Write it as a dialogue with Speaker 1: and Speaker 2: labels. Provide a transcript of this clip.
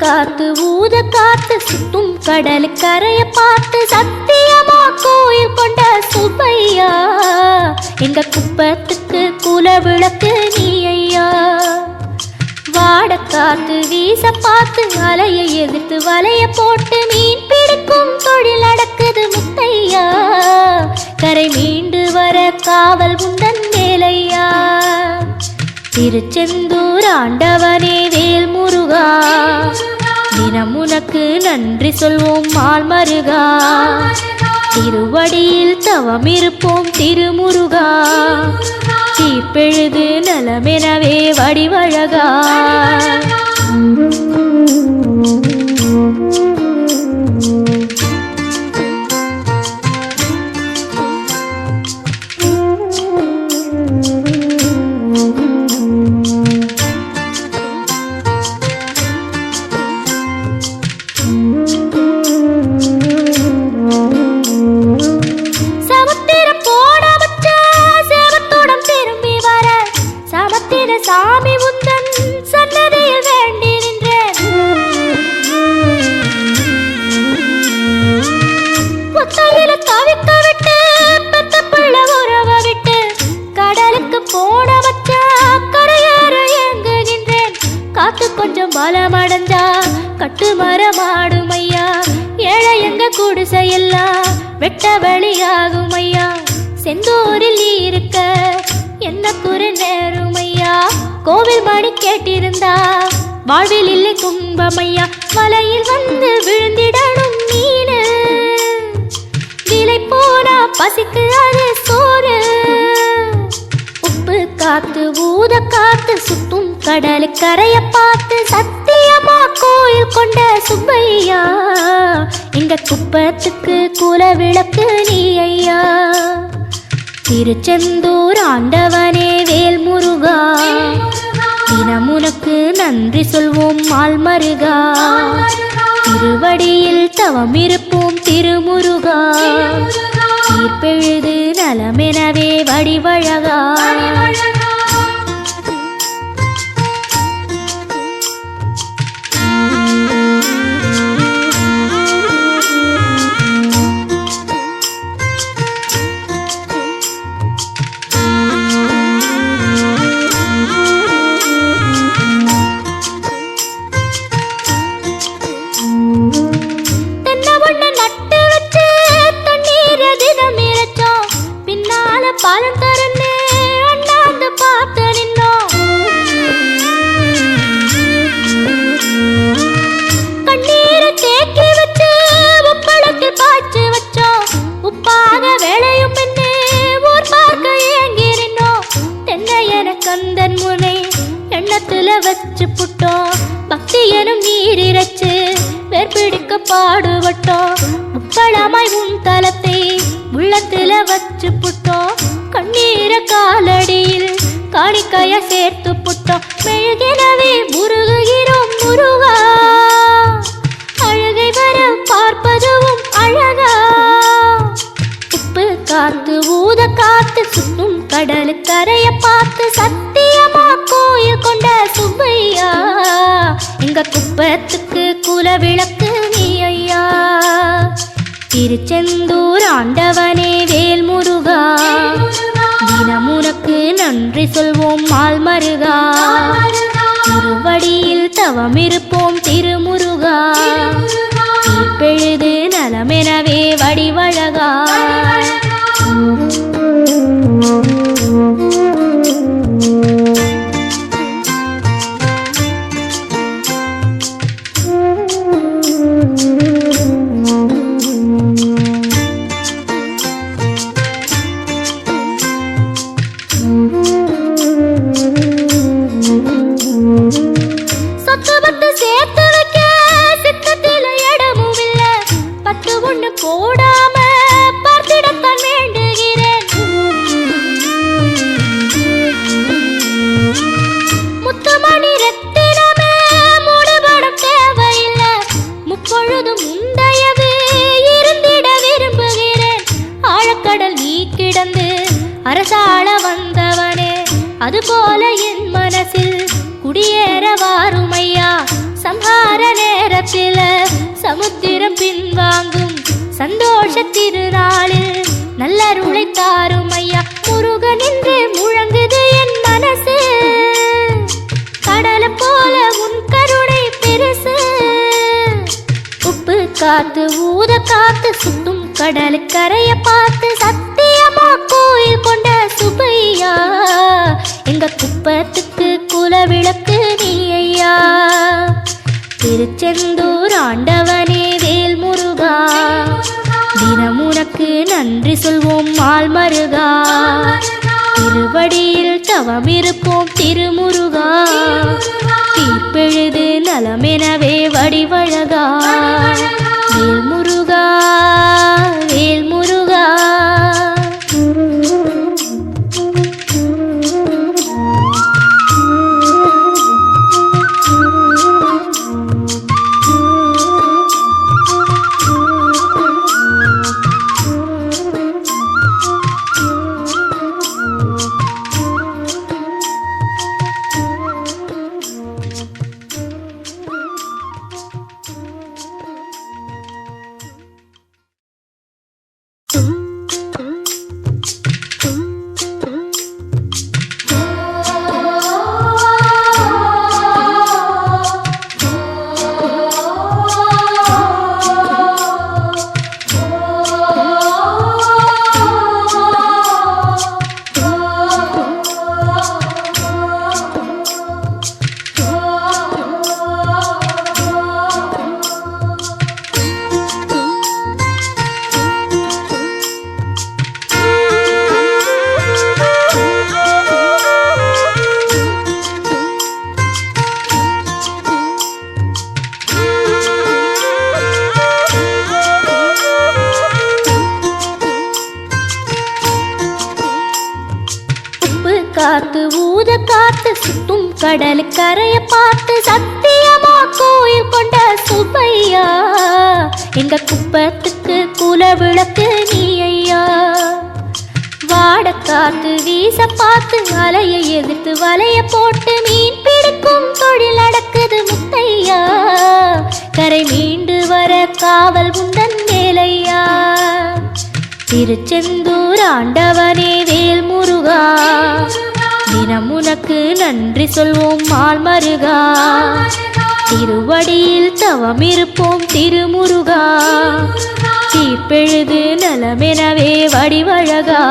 Speaker 1: காத்து ஊத காத்து சுத்தும் கடல் கரைய பார்த்து சத்தியமா கோயில் கொண்ட சுப்பையா எங்க குப்பத்துக்கு குல விளக்கு நீ ஐயா. வாட காத்து வீச பார்த்து அலையை எதிர்த்து வலைய போட்டு மீன் பிடிக்கும் தொழில் நடக்குது முத்தையா. கரை மீண்டு வர காவல் உந்தன் வேலையா. திருச்செந்தூர் ஆண்டவனே வேல் முருகா தினம் உனக்கு நன்றி சொல்வோம் மால் மருகா. திருவடியில் தவம் இருப்போம் திருமுருகா. தீப்பெழுது நலமெனவே வடிவழகா. சாமி உந்தன் சன்னதியில் வேண்டி நின்றேன். முத்தையில தவிக்க விட்டு பெத்த பிள்ள உறவ விட்டு கடலுக்கு போன வச்சா கரையேற ஏங்குகின்றேன். காத்து கொஞ்சம் பலமடைஞ்சா கட்டு மரமாடும் ஐயா. ஏழை எங்க குடிசையெல்லாம் வெட்ட வெளியாகும் ஐயா. செந்தூரில் நீ இருக்க என்ன குறை நேரும் ஐயா. கோவில் மணி கேட்டிருந்தா வாழ்வில் இல்லை கும்பமையா. மலையில் வந்து விழுந்திடணும் மீனு விலை போனா பசிக்கு அது சோறு. உப்பு காத்து ஊத காத்து சுத்தும் கடல் கரைய பார்த்து சத்தியமா கோயில் கொண்ட சுப்பையா எங்க குப்பத்துக்கு குல விளக்கு நீ ஐயா. திருச்செந்தூர் ஆண்டவனே வேல் முருகா தினம் உனக்கு நன்றி சொல்வோம் மால் மருகா. திருவடியில் தவம் இருப்போம் திருமுருகா. தீர்ப்பெழுது நலமெனவே வடிவழகா. பாலம் தரனே அண்ணாந்து பார்த்து நின்னோம். கண்ணீரை தேக்கி வச்சு உப்பளத்தில் பாய்ச்சி வச்சோம். உப்பாக விளையும் பெண்ணே ஊர் பார்க்க ஏங்கி நின்னோம். தென்னை என கந்தன் முனை எண்ணத்துல வச்சு புட்டோம். பக்தி எனும் நீர் இறைச்சு வேர்பிடிக்க பாடுபட்டோம். முப்பளமாய் உன் தலத்தை உள்ளத்துல வச்சு புட்டோம். கண்ணீர காலடியில் காணிக்கைய சேர்த்து புட்டோம். மெழுகினவே முருகுகிறோம் முருகா. அழகை வர பார்ப்பதுவும் அழகா. உப்பு காத்து ஊத காத்து சுத்தும் கடல் கரைய பார்த்து சத்தியமா கோயில் கொண்ட சுப்பையா எங்க குப்பத்துக்கு குல விளக்கு நீ ஐயா. திருச்செந்தூர் ஆண்டவனே வேல் முருகா தினம் உனக்கு நன்றி சொல்வோம் மால் மருகா. திருவடியில் தவம் இருப்போம் திருமுருகா. தீர்ப்பெழுது நலமெனவே வடிவழகா. அரசாள வந்தவனே, அதுபோல என் மனசில் குடியேற வாருமையா. சம்ஹார நேரத்தில் சமுத்திரம் பின்வாங்கும் சந்தோஷ திருநாளில் நல்லருளை தாரும் ஐயா. முருகன் என்று முழங்குது என் மனசு, கடலை போல உன் கருணை பெருசு. உப்பு காத்து ஊத காத்து சுத்தும் கடலு கரைய பார்த்து சத்தியமா கோயில் கொண்ட சுப்பையா. எங்க குப்பத்துக்கு குலவிளக்கு நீ ஐயா. திருச்செந்தூர் ஆண்டவனே வேல் முருகா, தினம் உனக்கு நன்றி சொல்வோம் மால் மருகா. திருவடியில் தவம் இருப்போம் திருமுருகா, தீர்ப்பெழுது நலமெனவே வடிவழகா. வேல் முருகா வேல் முருகா. காத்து ஊத காத்து சுத்தும் கடலு கரைய பார்த்து சத்தியமா கோயில் கொண்ட சுப்பையா. எங்க குப்பத்துக்கு குலவிளக்கு நீ ஐயா. வாட காத்து வீச பார்த்து அலையை எதிர்த்து வலைய போட்டு மீன் பிடிக்கும் தொழில் நடக்குது முத்தையா. கரை மீண்டு வர காவல் உந்தன் வேலையா. திருச்செந்தூர் ஆண்டவனே வேல் முருகா, தினம் உனக்கு நன்றி சொல்வோம் மால் மருகா. திருவடியில் தவம் இருப்போம் திருமுருகா, தீர்ப்பெழுது நலமெனவே வடிவழகா.